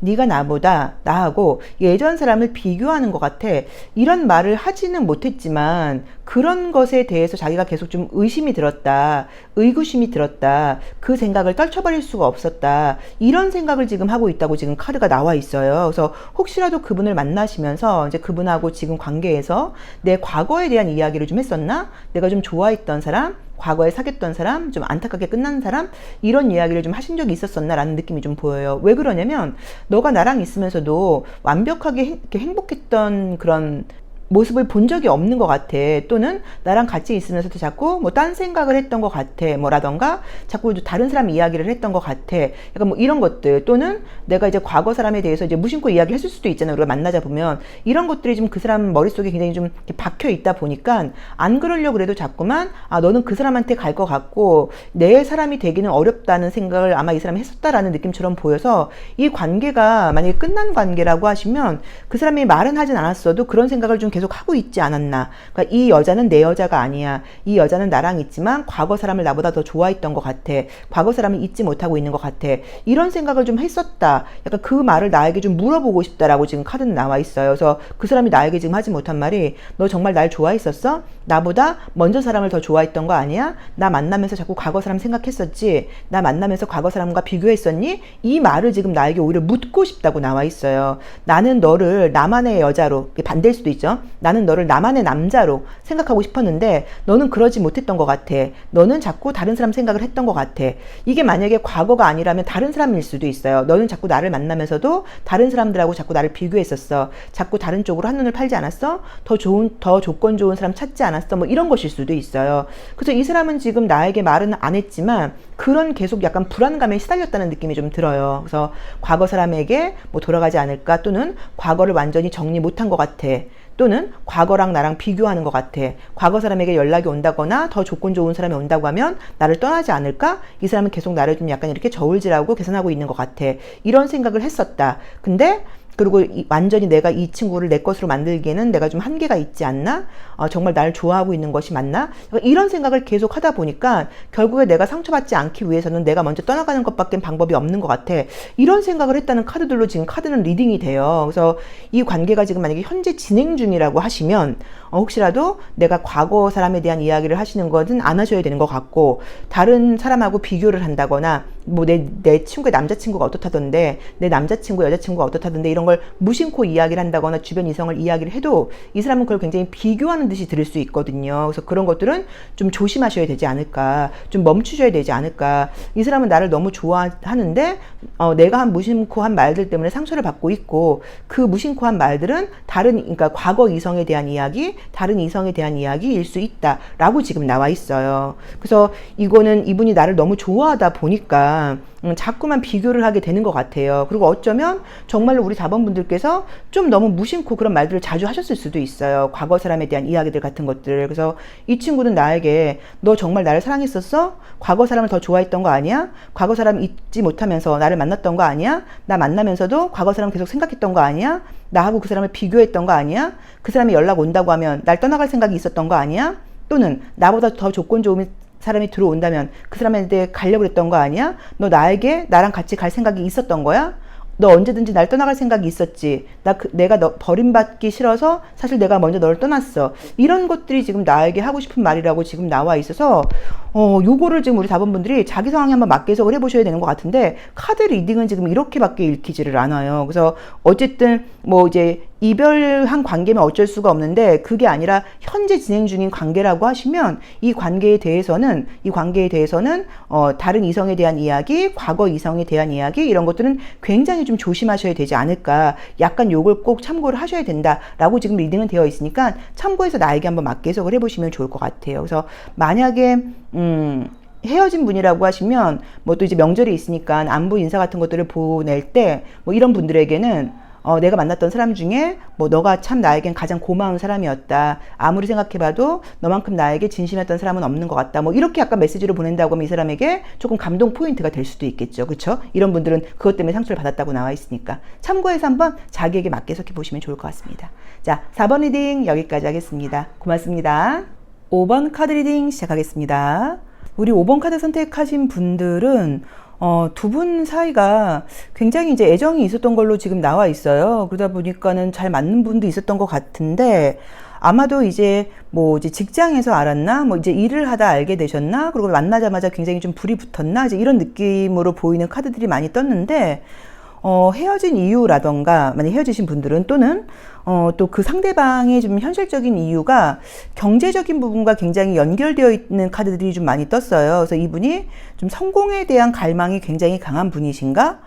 네가 나보다 나하고 예전 사람을 비교하는 것 같아. 이런 말을 하지는 못했지만 그런 것에 대해서 자기가 계속 좀 의심이 들었다. 의구심이 들었다. 그 생각을 떨쳐버릴 수가 없었다. 이런 생각을 지금 하고 있다고 지금 카드가 나와 있어요. 그래서 혹시라도 그분을 만나시면서 이제 그분하고 지금 관계에서 내 과거에 대한 이야기를 좀 했었나? 내가 좀 좋아했던 사람? 과거에 사귀었던 사람, 좀 안타깝게 끝난 사람, 이런 이야기를 좀 하신 적이 있었었나 라는 느낌이 좀 보여요. 왜 그러냐면 너가 나랑 있으면서도 완벽하게 이렇게 행복했던 그런 모습을 본 적이 없는 것 같아. 또는 나랑 같이 있으면서도 자꾸 뭐 딴 생각을 했던 것 같아. 뭐라던가 자꾸 다른 사람 이야기를 했던 것 같아. 약간 뭐 이런 것들. 또는 내가 이제 과거 사람에 대해서 이제 무심코 이야기 했을 수도 있잖아요. 우리가 만나자 보면. 이런 것들이 좀 그 사람 머릿속에 굉장히 좀 이렇게 박혀 있다 보니까 안 그러려고 그래도 자꾸만 너는 그 사람한테 갈 것 같고 내 사람이 되기는 어렵다는 생각을 아마 이 사람이 했었다라는 느낌처럼 보여서 이 관계가 만약에 끝난 관계라고 하시면 그 사람이 말은 하진 않았어도 그런 생각을 좀 계속 하고 있지 않았나. 그러니까 이 여자는 내 여자가 아니야. 이 여자는 나랑 있지만 과거 사람을 나보다 더 좋아했던 것 같아. 과거 사람을 잊지 못하고 있는 것 같아. 이런 생각을 좀 했었다. 약간 그 말을 나에게 좀 물어보고 싶다라고 지금 카드는 나와 있어요. 그래서 그 사람이 나에게 지금 하지 못한 말이 너 정말 날 좋아했었어? 나보다 먼저 사람을 더 좋아했던 거 아니야? 나 만나면서 자꾸 과거 사람 생각했었지? 나 만나면서 과거 사람과 비교했었니? 이 말을 지금 나에게 오히려 묻고 싶다고 나와 있어요. 나는 너를 나만의 여자로, 반대일 수도 있죠. 나는 너를 나만의 남자로 생각하고 싶었는데 너는 그러지 못했던 것 같아. 너는 자꾸 다른 사람 생각을 했던 것 같아. 이게 만약에 과거가 아니라면 다른 사람일 수도 있어요. 너는 자꾸 나를 만나면서도 다른 사람들하고 자꾸 나를 비교했었어. 자꾸 다른 쪽으로 한눈을 팔지 않았어? 더 조건 좋은 사람 찾지 않았어? 뭐 이런 것일 수도 있어요. 그래서 이 사람은 지금 나에게 말은 안 했지만 그런 계속 약간 불안감에 시달렸다는 느낌이 좀 들어요. 그래서 과거 사람에게 뭐 돌아가지 않을까? 또는 과거를 완전히 정리 못한 것 같아. 또는 과거랑 나랑 비교하는 것 같아. 과거 사람에게 연락이 온다거나 더 조건 좋은 사람이 온다고 하면 나를 떠나지 않을까? 이 사람은 계속 나를 좀 약간 이렇게 저울질하고 계산하고 있는 것 같아. 이런 생각을 했었다. 근데 그리고 완전히 내가 이 친구를 내 것으로 만들기에는 내가 좀 한계가 있지 않나? 정말 나를 좋아하고 있는 것이 맞나? 이런 생각을 계속 하다 보니까 결국에 내가 상처받지 않기 위해서는 내가 먼저 떠나가는 것밖에 방법이 없는 것 같아. 이런 생각을 했다는 카드들로 지금 카드는 리딩이 돼요. 그래서 이 관계가 지금 만약에 현재 진행 중이라고 하시면 혹시라도 내가 과거 사람에 대한 이야기를 하시는 것은 안 하셔야 되는 것 같고 다른 사람하고 비교를 한다거나 뭐 내 친구의 남자친구가 어떻다던데 내 남자친구 여자친구가 어떻다던데 이런 걸 무심코 이야기를 한다거나 주변 이성을 이야기를 해도 이 사람은 그걸 굉장히 비교하는 듯이 들을 수 있거든요. 그래서 그런 것들은 좀 조심하셔야 되지 않을까, 좀 멈추셔야 되지 않을까. 이 사람은 나를 너무 좋아하는데 내가 한 무심코 한 말들 때문에 상처를 받고 있고 그 무심코 한 말들은 그러니까 과거 이성에 대한 이야기, 다른 이성에 대한 이야기일 수 있다라고 지금 나와 있어요. 그래서 이거는 이분이 나를 너무 좋아하다 보니까 자꾸만 비교를 하게 되는 것 같아요. 그리고 어쩌면 정말로 우리 자본분들께서 좀 너무 무심코 그런 말들을 자주 하셨을 수도 있어요. 과거 사람에 대한 이야기들 같은 것들. 그래서 이 친구는 나에게 너 정말 나를 사랑했었어? 과거 사람을 더 좋아했던 거 아니야? 과거 사람 잊지 못하면서 나를 만났던 거 아니야? 나 만나면서도 과거 사람 계속 생각했던 거 아니야? 나하고 그 사람을 비교했던 거 아니야? 그 사람이 연락 온다고 하면 날 떠나갈 생각이 있었던 거 아니야? 또는 나보다 더 조건 좋은 사람이 들어온다면 그 사람한테 가려고 했던 거 아니야? 너 나랑 같이 갈 생각이 있었던 거야? 너 언제든지 날 떠나갈 생각이 있었지. 내가 너 버림받기 싫어서 사실 내가 먼저 너를 떠났어. 이런 것들이 지금 나에게 하고 싶은 말이라고 지금 나와 있어서 요거를 지금 우리 자본분들이 자기 상황에 한번 맞게 해석을 해보셔야 되는 것 같은데 카드 리딩은 지금 이렇게밖에 읽히지를 않아요. 그래서 어쨌든 뭐 이제 이별한 관계면 어쩔 수가 없는데 그게 아니라 현재 진행 중인 관계라고 하시면 이 관계에 대해서는 다른 이성에 대한 이야기, 과거 이성에 대한 이야기 이런 것들은 굉장히 좀 조심하셔야 되지 않을까. 약간 요걸 꼭 참고를 하셔야 된다라고 지금 리딩은 되어 있으니까 참고해서 나에게 한번 맞게 해석을 해보시면 좋을 것 같아요. 그래서 만약에 헤어진 분이라고 하시면 뭐 또 이제 명절이 있으니까 안부 인사 같은 것들을 보낼 때 뭐 이런 분들에게는 내가 만났던 사람 중에 뭐 너가 참 나에겐 가장 고마운 사람이었다. 아무리 생각해봐도 너만큼 나에게 진심이었던 사람은 없는 것 같다. 뭐 이렇게 약간 메시지로 보낸다고 하면 이 사람에게 조금 감동 포인트가 될 수도 있겠죠. 그렇죠? 이런 분들은 그것 때문에 상처를 받았다고 나와 있으니까 참고해서 한번 자기에게 맞게 해석해 보시면 좋을 것 같습니다. 자, 4번 리딩 여기까지 하겠습니다. 고맙습니다. 5번 카드 리딩 시작하겠습니다. 우리 5번 카드 선택하신 분들은 두 분 사이가 굉장히 이제 애정이 있었던 걸로 지금 나와 있어요. 그러다 보니까는 잘 맞는 분도 있었던 것 같은데, 아마도 이제 뭐 이제 직장에서 알았나, 뭐 이제 일을 하다 알게 되셨나, 그리고 만나자마자 굉장히 좀 불이 붙었나, 이제 이런 느낌으로 보이는 카드들이 많이 떴는데, 헤어진 이유라던가, 만약 헤어지신 분들은 또는 또 그 상대방의 좀 현실적인 이유가 경제적인 부분과 굉장히 연결되어 있는 카드들이 좀 많이 떴어요. 그래서 이분이 좀 성공에 대한 갈망이 굉장히 강한 분이신가?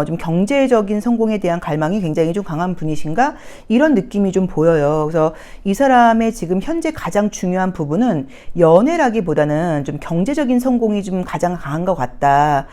좀 경제적인 성공에 대한 갈망이 굉장히 좀 강한 분이신가? 이런 느낌이 좀 보여요. 그래서 이 사람의 지금 현재 가장 중요한 부분은 연애라기보다는 좀 경제적인 성공이 좀 가장 강한 것 같다.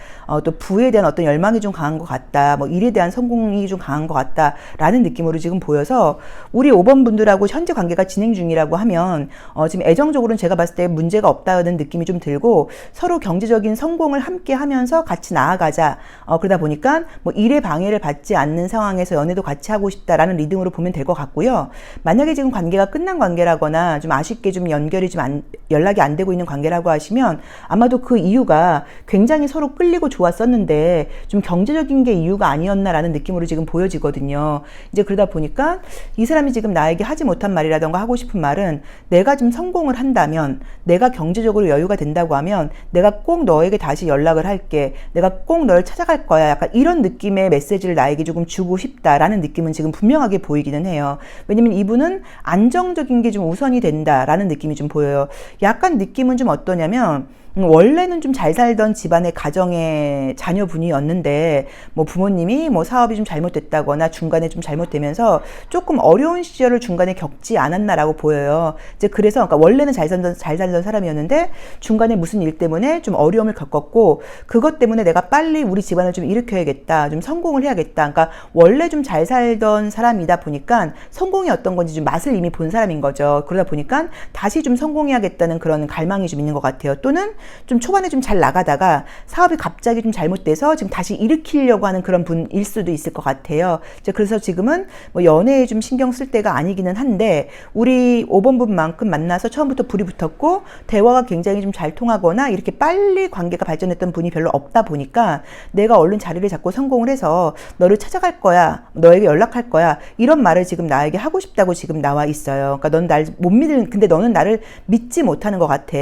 또 부에 대한 어떤 열망이 좀 강한 것 같다. 뭐 일에 대한 성공이 좀 강한 것 같다라는 느낌으로 지금 보여서 우리 5번 분들하고 현재 관계가 진행 중이라고 하면 지금 애정적으로는 제가 봤을 때 문제가 없다는 느낌이 좀 들고 서로 경제적인 성공을 함께 하면서 같이 나아가자. 그러다 보니까 뭐 일에 방해를 받지 않는 상황에서 연애도 같이 하고 싶다라는 리듬으로 보면 될 것 같고요. 만약에 지금 관계가 끝난 관계라거나 좀 아쉽게 좀 연결이 좀 연락이 안 되고 있는 관계라고 하시면 아마도 그 이유가 굉장히 서로 끌리고 좋았었는데 좀 경제적인 게 이유가 아니었나라는 느낌으로 지금 보여지거든요. 이제 그러다 보니까 이 사람이 지금 나에게 하지 못한 말이라던가 하고 싶은 말은 내가 좀 성공을 한다면, 내가 경제적으로 여유가 된다고 하면 내가 꼭 너에게 다시 연락을 할게, 내가 꼭 널 찾아갈 거야, 약간 이런 느낌의 메시지를 나에게 조금 주고 싶다라는 느낌은 지금 분명하게 보이기는 해요. 왜냐면 이분은 안정적인 게 좀 우선이 된다라는 느낌이 좀 보여요. 약간 느낌은 좀 어떠냐면 원래는 좀 잘 살던 집안의 가정의 자녀분이었는데 뭐 부모님이 뭐 사업이 좀 잘못됐다거나 중간에 좀 잘못되면서 조금 어려운 시절을 중간에 겪지 않았나라고 보여요. 이제 그래서 그러니까 원래는 잘 살던 사람이었는데 중간에 무슨 일 때문에 좀 어려움을 겪었고 그것 때문에 내가 빨리 우리 집안을 좀 일으켜야겠다, 좀 성공을 해야겠다. 그러니까 원래 좀 잘 살던 사람이다 보니까 성공이 어떤 건지 좀 맛을 이미 본 사람인 거죠. 그러다 보니까 다시 좀 성공해야겠다는 그런 갈망이 좀 있는 것 같아요. 또는 좀 초반에 좀 잘 나가다가 사업이 갑자기 좀 잘못돼서 지금 다시 일으키려고 하는 그런 분일 수도 있을 것 같아요. 그래서 지금은 뭐 연애에 좀 신경 쓸 때가 아니기는 한데 우리 5번 분만큼 만나서 처음부터 불이 붙었고 대화가 굉장히 좀 잘 통하거나 이렇게 빨리 관계가 발전했던 분이 별로 없다 보니까 내가 얼른 자리를 잡고 성공을 해서 너를 찾아갈 거야, 너에게 연락할 거야, 이런 말을 지금 나에게 하고 싶다고 지금 나와 있어요. 그러니까 넌 날 못 믿는, 근데 너는 나를 믿지 못하는 것 같아.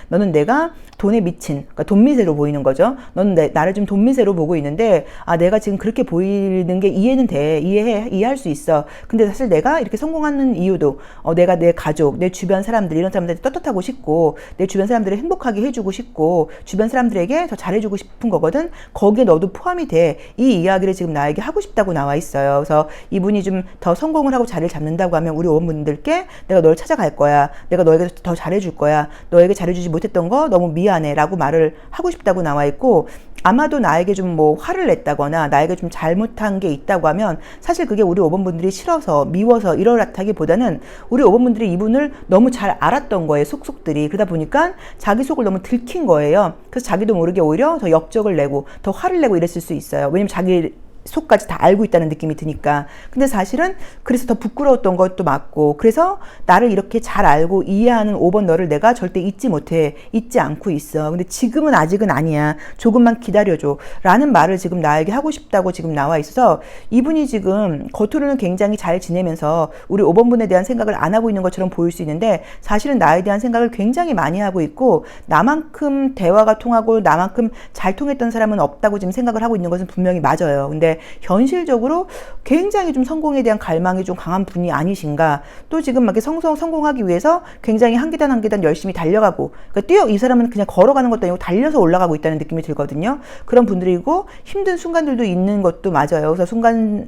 너는 내가 돈에 미친, 그러니까 돈미세로 보이는 거죠. 너는 나를 좀 돈미세로 보고 있는데, 내가 지금 그렇게 보이는 게 이해는 돼. 이해할 수 있어. 근데 사실 내가 이렇게 성공하는 이유도, 내가 내 가족, 내 주변 사람들, 이런 사람들한테 떳떳하고 싶고, 내 주변 사람들을 행복하게 해주고 싶고, 주변 사람들에게 더 잘해주고 싶은 거거든. 거기에 너도 포함이 돼. 이 이야기를 지금 나에게 하고 싶다고 나와 있어요. 그래서 이분이 좀 더 성공을 하고 자리를 잡는다고 하면 우리 오원분들께 내가 널 찾아갈 거야. 내가 너에게 더 잘해줄 거야. 너에게 잘해주지 못했던 거 너무 미안해 라고 말을 하고 싶다고 나와 있고, 아마도 나에게 좀 뭐 화를 냈다거나 나에게 좀 잘못한 게 있다고 하면 사실 그게 우리 5번 분들이 싫어서 미워서 이러라기보다는 우리 5번 분들이 이분을 너무 잘 알았던 거예요. 속속들이. 그러다 보니까 자기 속을 너무 들킨 거예요. 그래서 자기도 모르게 오히려 더 역적을 내고 더 화를 내고 이랬을 수 있어요. 왜냐면 자기 속까지 다 알고 있다는 느낌이 드니까. 근데 사실은 그래서 더 부끄러웠던 것도 맞고, 그래서 나를 이렇게 잘 알고 이해하는 5번 너를 내가 절대 잊지 못해, 잊지 않고 있어. 근데 지금은 아직은 아니야, 조금만 기다려줘 라는 말을 지금 나에게 하고 싶다고 지금 나와 있어서 이분이 지금 겉으로는 굉장히 잘 지내면서 우리 5번 분에 대한 생각을 안 하고 있는 것처럼 보일 수 있는데 사실은 나에 대한 생각을 굉장히 많이 하고 있고, 나만큼 대화가 통하고 나만큼 잘 통했던 사람은 없다고 지금 생각을 하고 있는 것은 분명히 맞아요. 근데 현실적으로 굉장히 좀 성공에 대한 갈망이 좀 강한 분이 아니신가. 또 지금 막 성공하기 위해서 굉장히 한 계단 한 계단 열심히 달려가고, 그러니까 이 사람은 그냥 걸어가는 것도 아니고 달려서 올라가고 있다는 느낌이 들거든요. 그런 분들이고 힘든 순간들도 있는 것도 맞아요. 그래서 순간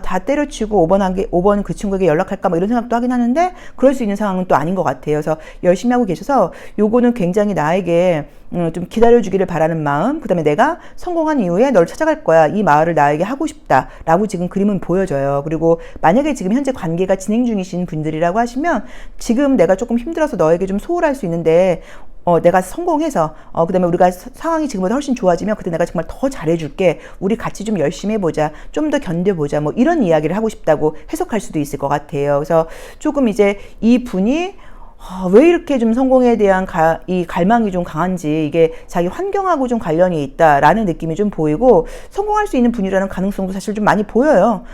다 때려치고 5번 그 친구에게 연락할까 뭐 이런 생각도 하긴 하는데 그럴 수 있는 상황은 또 아닌 것 같아요. 그래서 열심히 하고 계셔서 요거는 굉장히 나에게 좀 기다려주기를 바라는 마음, 그 다음에 내가 성공한 이후에 널 찾아갈 거야, 이 말을 나에게 하고 싶다 라고 지금 그림은 보여져요. 그리고 만약에 지금 현재 관계가 진행 중이신 분들이라고 하시면 지금 내가 조금 힘들어서 너에게 좀 소홀할 수 있는데 내가 성공해서 그 다음에 우리가 상황이 지금보다 훨씬 좋아지면 그때 내가 정말 더 잘해줄게, 우리 같이 좀 열심히 해보자, 좀 더 견뎌보자, 뭐 이런 이야기를 하고 싶다고 해석할 수도 있을 것 같아요. 그래서 조금 이제 이 분이 왜 이렇게 좀 성공에 대한 이 갈망이 좀 강한지, 이게 자기 환경하고 좀 관련이 있다라는 느낌이 좀 보이고, 성공할 수 있는 분이라는 가능성도 사실 좀 많이 보여요.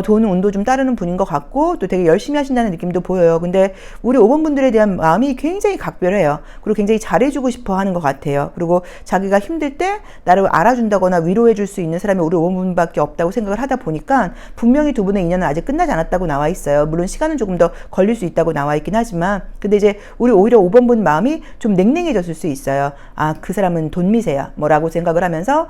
돈은 운도 좀 따르는 분인 것 같고 또 되게 열심히 하신다는 느낌도 보여요. 근데 우리 5번 분들에 대한 마음이 굉장히 각별해요. 그리고 굉장히 잘해주고 싶어 하는 것 같아요. 그리고 자기가 힘들 때 나를 알아준다거나 위로해 줄 수 있는 사람이 우리 5번 분밖에 없다고 생각을 하다 보니까 분명히 두 분의 인연은 아직 끝나지 않았다고 나와 있어요. 물론 시간은 조금 더 걸릴 수 있다고 나와 있긴 하지만, 근데 이제 우리 오히려 5번 분 마음이 좀 냉랭해졌을 수 있어요. 그 사람은 돈 미세야 뭐라고 생각을 하면서,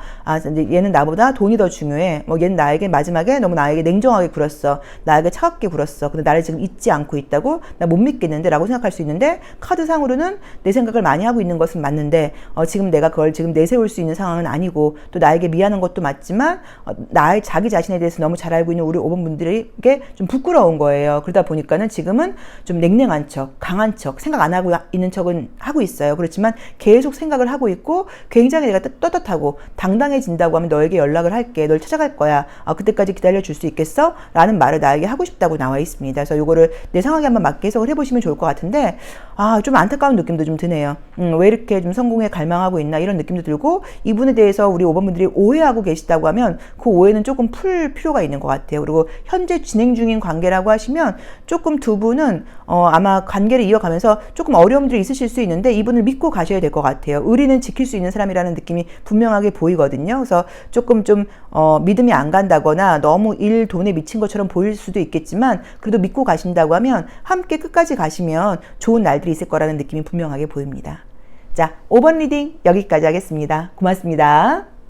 얘는 나보다 돈이 더 중요해, 뭐 얘는 나에게 마지막에 너무 나에게 냉정하게 굴었어, 나에게 차갑게 굴었어, 근데 나를 지금 잊지 않고 있다고, 나 못 믿겠는데 라고 생각할 수 있는데, 카드상으로는 내 생각을 많이 하고 있는 것은 맞는데 지금 내가 그걸 지금 내세울 수 있는 상황은 아니고, 또 나에게 미안한 것도 맞지만 나의 자기 자신에 대해서 너무 잘 알고 있는 우리 5번 분들에게 좀 부끄러운 거예요. 그러다 보니까는 지금은 좀 냉랭한 척, 강한 척, 생각 안 하고 있는 척은 하고 있어요. 그렇지만 계속 생각을 하고 있고, 굉장히 내가 떳떳하고 당당해진다고 하면 너에게 연락을 할게, 널 찾아갈 거야, 그때까지 기다려줄 수 있겠어? 라는 말을 나에게 하고 싶다고 나와 있습니다. 그래서 요거를 내 상황에 한번 맞게 해석을 해보시면 좋을 것 같은데, 좀 안타까운 느낌도 좀 드네요. 왜 이렇게 좀 성공에 갈망하고 있나 이런 느낌도 들고, 이분에 대해서 우리 5번 분들이 오해하고 계시다고 하면 그 오해는 조금 풀 필요가 있는 것 같아요. 그리고 현재 진행 중인 관계라고 하시면 조금 두 분은 아마 관계를 이어가면서 조금 어려움들이 있으실 수 있는데, 이분을 믿고 가셔야 될 것 같아요. 의리는 지킬 수 있는 사람이라는 느낌이 분명하게 보이거든요. 그래서 조금 좀 믿음이 안 간다거나 너무 돈에 미친 것처럼 보일 수도 있겠지만, 그래도 믿고 가신다고 하면 함께 끝까지 가시면 좋은 날들이 있을 거라는 느낌이 분명하게 보입니다. 자, 5번 리딩 여기까지 하겠습니다. 고맙습니다.